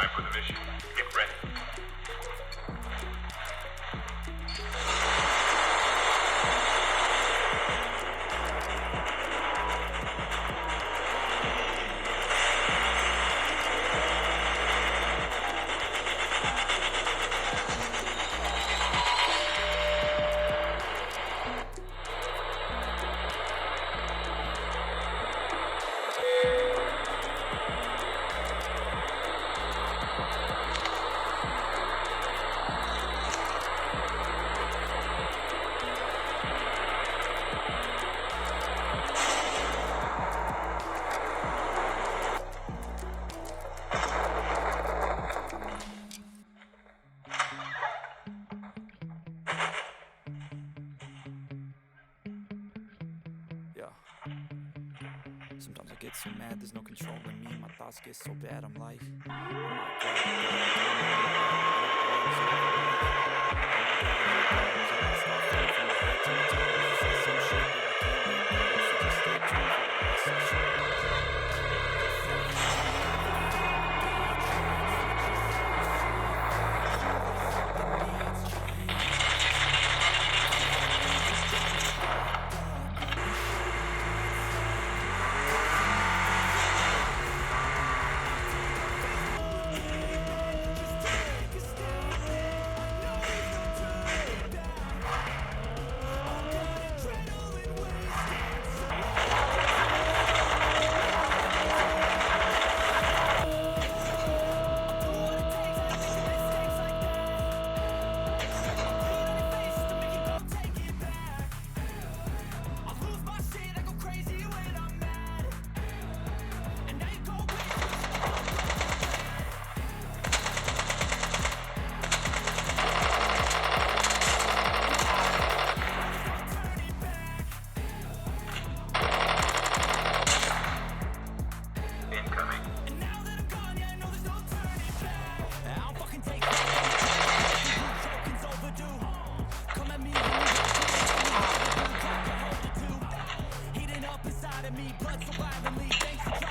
Time for the mission. Get ready. Sometimes I get so mad, there's no controlling me. My thoughts get so bad, I'm like,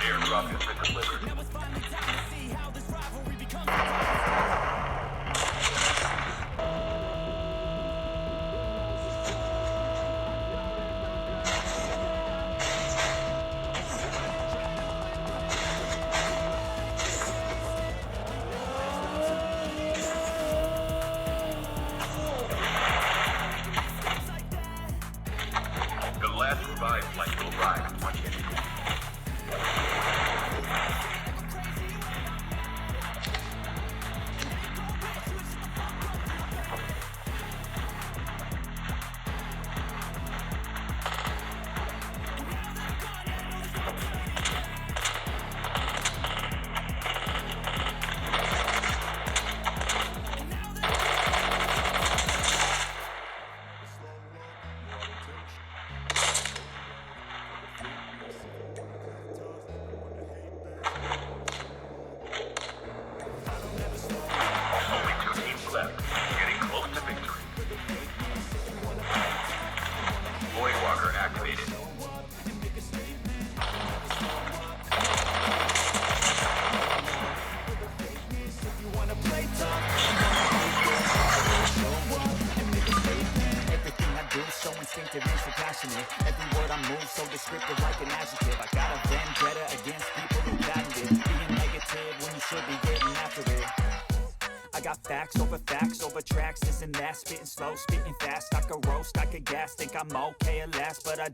Airdrop has been delivered. Now it's finally time to see how this rivalry becomes. The last revived flight will arrive in 1 minute. Every word I move so descriptive like an adjective. I got a vendetta against people who patented being negative when you should be getting after it. I got facts over tracks, this and that. Spitting slow, spitting fast. I could roast, I could gas. Think I'm okay at last, but I